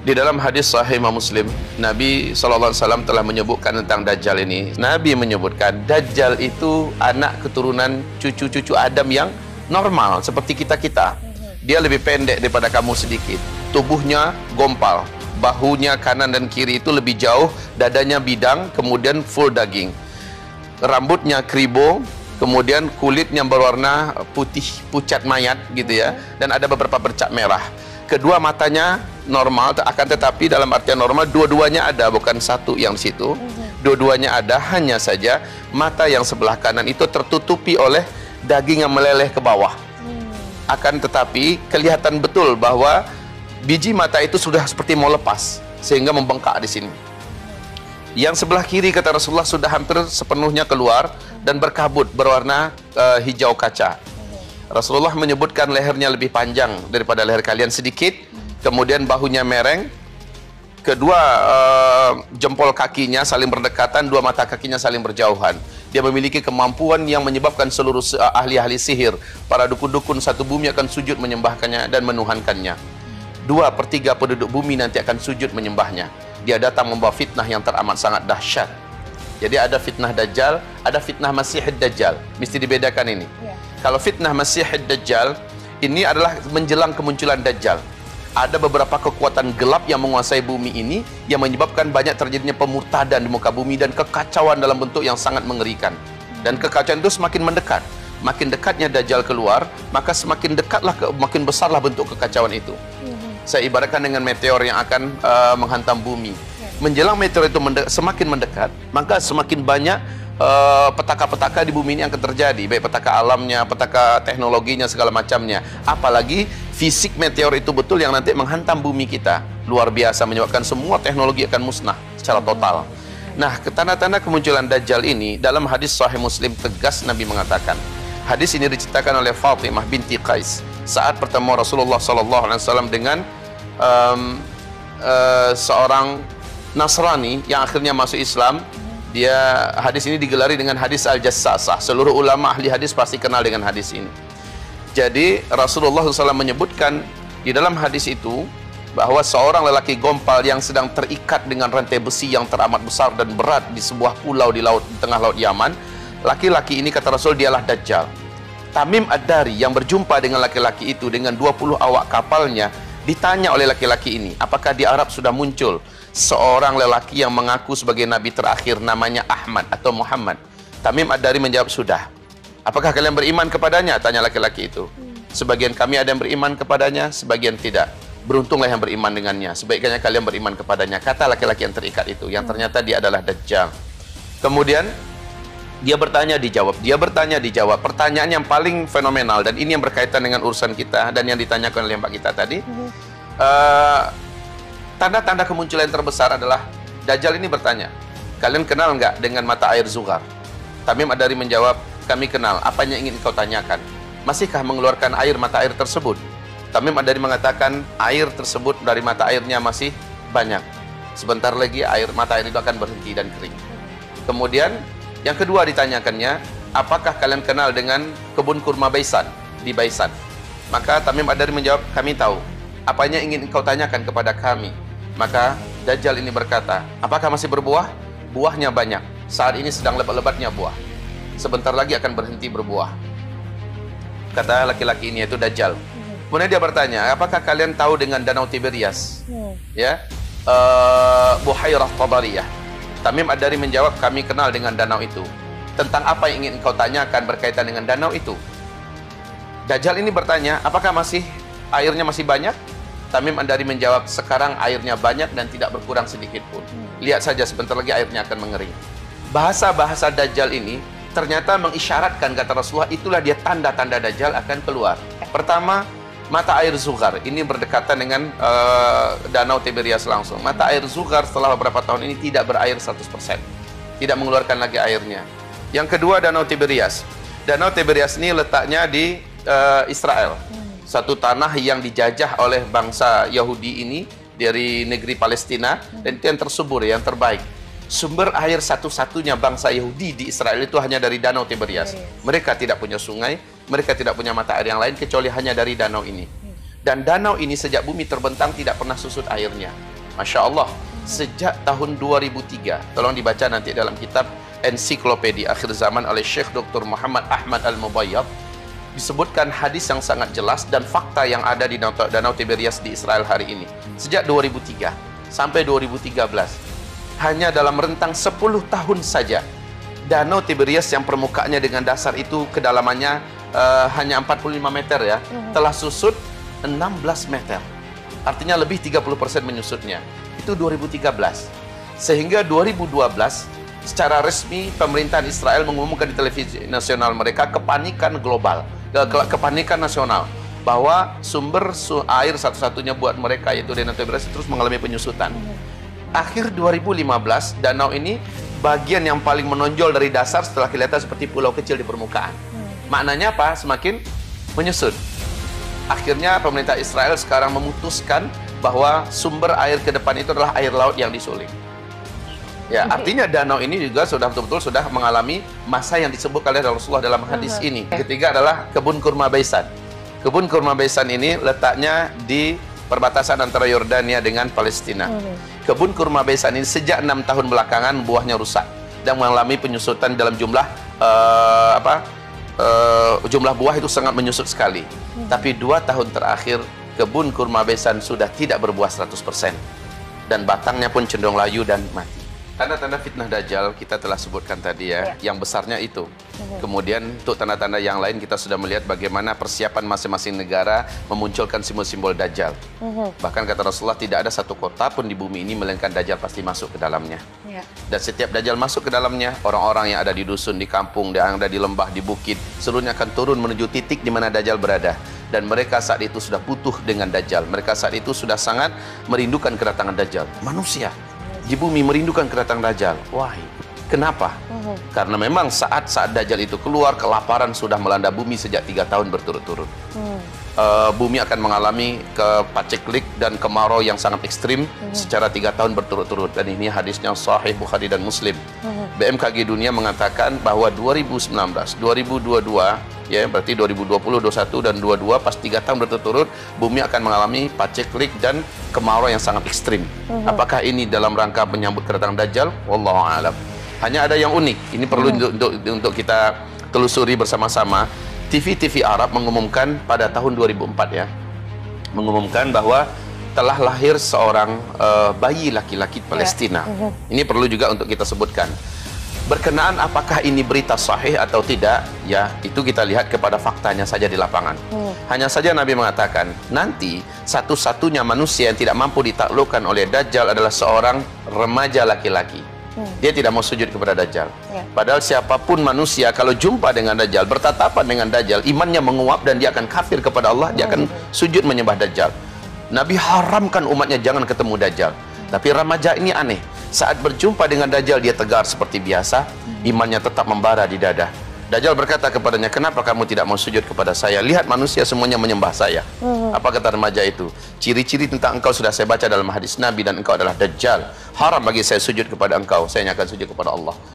Di dalam hadis Sahih Imam Muslim, Nabi SAW telah menyebutkan tentang Dajjal ini. Nabi menyebutkan Dajjal itu anak keturunan cucu-cucu Adam yang normal seperti kita-kita. Dia lebih pendek daripada kamu sedikit. Tubuhnya gompal, bahunya kanan dan kiri itu lebih jauh, dadanya bidang, kemudian full daging. Rambutnya kribo, kemudian kulitnya berwarna putih pucat mayat gitu ya, dan ada beberapa bercak merah. Kedua matanya normal, akan tetapi dalam artian normal dua-duanya ada, bukan satu yang di situ. Dua-duanya ada, hanya saja mata yang sebelah kanan itu tertutupi oleh daging yang meleleh ke bawah. Akan tetapi kelihatan betul bahwa biji mata itu sudah seperti mau lepas sehingga membengkak di sini. Yang sebelah kiri kata Rasulullah sudah hampir sepenuhnya keluar dan berkabut berwarna hijau kaca. Rasulullah menyebutkan lehernya lebih panjang daripada leher kalian sedikit, kemudian bahunya mereng, kedua jempol kakinya saling berdekatan, dua mata kakinya saling berjauhan. Dia memiliki kemampuan yang menyebabkan seluruh ahli-ahli sihir, para dukun-dukun satu bumi akan sujud menyembahkannya dan menuhankannya. 2/3 penduduk bumi nanti akan sujud menyembahnya. Dia datang membawa fitnah yang teramat sangat dahsyat. Jadi ada fitnah Dajjal, ada fitnah Masihid Dajjal. Mesti dibedakan ini. Kalau fitnah Masihid Dajjal, ini adalah menjelang kemunculan Dajjal. Ada beberapa kekuatan gelap yang menguasai bumi ini, yang menyebabkan banyak terjadinya pemurtadan di muka bumi dan kekacauan dalam bentuk yang sangat mengerikan. Dan kekacauan itu semakin mendekat. Makin dekatnya Dajjal keluar, maka semakin dekatlah, makin besarlah bentuk kekacauan itu. Saya ibaratkan dengan meteor yang akan menghantam bumi. Menjelang meteor itu semakin mendekat, maka semakin banyak petaka-petaka di bumi ini yang akan terjadi, baik petaka alamnya, petaka teknologinya, segala macamnya. Apalagi fisik meteor itu betul yang nanti menghantam bumi kita, luar biasa, menyebabkan semua teknologi akan musnah secara total. Nah, tanda-tanda kemunculan Dajjal ini dalam hadis Sahih Muslim tegas Nabi mengatakan. Hadis ini diceritakan oleh Fatimah binti Qais saat pertemuan Rasulullah SAW dengan seorang Nasrani yang akhirnya masuk Islam. Dia, hadis ini digelari dengan hadis Al-Jassasah. Seluruh ulama ahli hadis pasti kenal dengan hadis ini. Jadi Rasulullah SAW menyebutkan di dalam hadis itu bahwa seorang lelaki gompal yang sedang terikat dengan rantai besi yang teramat besar dan berat di sebuah pulau di tengah laut Yaman. Laki-laki ini kata Rasul dialah Dajjal. Tamim Ad-Dari yang berjumpa dengan laki-laki itu dengan 20 awak kapalnya, ditanya oleh laki-laki ini, apakah di Arab sudah muncul seorang lelaki yang mengaku sebagai nabi terakhir namanya Ahmad atau Muhammad? Tamim Ad-Dari menjawab, sudah. Apakah kalian beriman kepadanya? Tanya laki-laki itu. Sebagian kami ada yang beriman kepadanya, sebagian tidak. Beruntunglah yang beriman dengannya. Sebaiknya kalian beriman kepadanya. Kata laki-laki yang terikat itu, yang ternyata dia adalah Dajjal. Kemudian dia bertanya dijawab, dia bertanya dijawab. Pertanyaan yang paling fenomenal, dan ini yang berkaitan dengan urusan kita dan yang ditanyakan oleh Mbak kita tadi. Tanda-tanda kemunculan yang terbesar adalah Dajjal ini bertanya, kalian kenal nggak dengan mata air Zughar? Tamim Ad-Dari menjawab, kami kenal. Apa yang ingin kau tanyakan? Masihkah mengeluarkan air mata air tersebut? Tamim Ad-Dari mengatakan, air tersebut dari mata airnya masih banyak. Sebentar lagi mata air itu akan berhenti dan kering. Kemudian yang kedua ditanyakannya, apakah kalian kenal dengan kebun kurma Baisan di Baisan? Maka Tamim Ad-Dari menjawab, kami tahu. Apanya ingin kau tanyakan kepada kami? Maka Dajjal ini berkata, apakah masih berbuah? Buahnya banyak. Saat ini sedang lebat-lebatnya buah. Sebentar lagi akan berhenti berbuah. Kata laki-laki ini, yaitu Dajjal. Kemudian dia bertanya, apakah kalian tahu dengan Danau Tiberias? Ya, Buhairah Tabariyah. Tamim Ad-Dari menjawab, kami kenal dengan danau itu. Tentang apa yang ingin kau tanyakan berkaitan dengan danau itu? Dajjal ini bertanya, apakah airnya masih banyak? Tamim Ad-Dari menjawab, sekarang airnya banyak dan tidak berkurang sedikit pun. Lihat saja, sebentar lagi airnya akan mengering. Bahasa-bahasa Dajjal ini ternyata mengisyaratkan, kata Rasulullah, itulah dia tanda-tanda Dajjal akan keluar. Pertama, mata air Zughar. Ini berdekatan dengan Danau Tiberias langsung. Mata air Zughar setelah beberapa tahun ini tidak berair 100%. Tidak mengeluarkan lagi airnya. Yang kedua, Danau Tiberias. Danau Tiberias ini letaknya di Israel. Satu tanah yang dijajah oleh bangsa Yahudi ini dari negeri Palestina, dan itu yang tersubur, yang terbaik. Sumber air satu-satunya bangsa Yahudi di Israel itu hanya dari Danau Tiberias. Mereka tidak punya sungai, mereka tidak punya mata air yang lain kecuali hanya dari danau ini. Dan danau ini sejak bumi terbentang tidak pernah susut airnya. Masya Allah, sejak tahun 2003, tolong dibaca nanti dalam kitab Ensiklopedia Akhir Zaman oleh Syekh Dr. Muhammad Ahmad Al-Mubayyad, disebutkan hadis yang sangat jelas dan fakta yang ada di Danau Tiberias di Israel hari ini. Sejak 2003 sampai 2013, hanya dalam rentang 10 tahun saja, Danau Tiberias yang permukaannya dengan dasar itu kedalamannya hanya 45 meter ya, telah susut 16 meter. Artinya lebih 30% menyusutnya. Itu 2013. Sehingga 2012 secara resmi pemerintahan Israel mengumumkan di televisi nasional mereka kepanikan global, kepanikan nasional, bahwa sumber air satu-satunya buat mereka yaitu Danau Tiberias terus mengalami penyusutan. Akhir 2015 danau ini bagian yang paling menonjol dari dasar setelah kelihatan seperti pulau kecil di permukaan. Maknanya apa? Semakin menyusut. Akhirnya pemerintah Israel sekarang memutuskan bahwa sumber air ke depan itu adalah air laut yang disuling. Ya, artinya danau ini juga sudah betul-betul sudah mengalami masa yang disebut oleh Rasulullah dalam hadis ini. Ketiga adalah kebun kurma Baisan. Kebun kurma Baisan ini letaknya di perbatasan antara Yordania dengan Palestina. Kebun kurma Baisan ini sejak 6 tahun belakangan buahnya rusak dan mengalami penyusutan dalam jumlah jumlah buah itu sangat menyusut sekali. Tapi 2 tahun terakhir kebun kurma Baisan sudah tidak berbuah 100% dan batangnya pun cenderung layu dan mati. Tanda-tanda fitnah Dajjal kita telah sebutkan tadi ya, yang besarnya itu. Kemudian untuk tanda-tanda yang lain kita sudah melihat bagaimana persiapan masing-masing negara memunculkan simbol-simbol Dajjal. Bahkan kata Rasulullah tidak ada satu kota pun di bumi ini melainkan Dajjal pasti masuk ke dalamnya. Dan setiap Dajjal masuk ke dalamnya, orang-orang yang ada di dusun, di kampung, yang ada di lembah, di bukit, seluruhnya akan turun menuju titik di mana Dajjal berada. Dan mereka saat itu sudah butuh dengan Dajjal. Mereka saat itu sudah sangat merindukan kedatangan Dajjal. Manusia di bumi merindukan kedatangan Dajjal. Wahai, kenapa? Karena memang saat Dajjal itu keluar, kelaparan sudah melanda bumi sejak 3 tahun berturut-turut. Bumi akan mengalami paceklik dan kemarau yang sangat ekstrim secara 3 tahun berturut-turut. Dan ini hadisnya Sahih Bukhari dan Muslim. BMKG Dunia mengatakan bahwa 2019, 2022, ya berarti 2020, 2021 dan 2022 pas 3 tahun berturut-turut bumi akan mengalami paceklik dan kemarau yang sangat ekstrim. Apakah ini dalam rangka menyambut kedatangan Dajjal? Wallahu a'lam. Hanya ada yang unik. Ini perlu untuk kita telusuri bersama-sama. TV Arab mengumumkan pada tahun 2004 ya, mengumumkan bahwa telah lahir seorang bayi laki-laki Palestina. Ini perlu juga untuk kita sebutkan. Berkenaan apakah ini berita sahih atau tidak, ya itu kita lihat kepada faktanya saja di lapangan. Hanya saja Nabi mengatakan, nanti satu-satunya manusia yang tidak mampu ditaklukkan oleh Dajjal adalah seorang remaja laki-laki. Dia tidak mau sujud kepada Dajjal. Padahal siapapun manusia kalau jumpa dengan Dajjal, bertatapan dengan Dajjal, imannya menguap dan dia akan kafir kepada Allah, dia akan sujud menyembah Dajjal. Nabi haramkan umatnya jangan ketemu Dajjal. Tapi remaja ini aneh. Saat berjumpa dengan Dajjal dia tegar seperti biasa, imannya tetap membara di dada. Dajjal berkata kepadanya, kenapa kamu tidak mau sujud kepada saya? Lihat manusia semuanya menyembah saya. Apa kata remaja itu? Ciri-ciri tentang engkau sudah saya baca dalam hadis Nabi dan engkau adalah Dajjal. Haram bagi saya sujud kepada engkau, saya hanya akan sujud kepada Allah.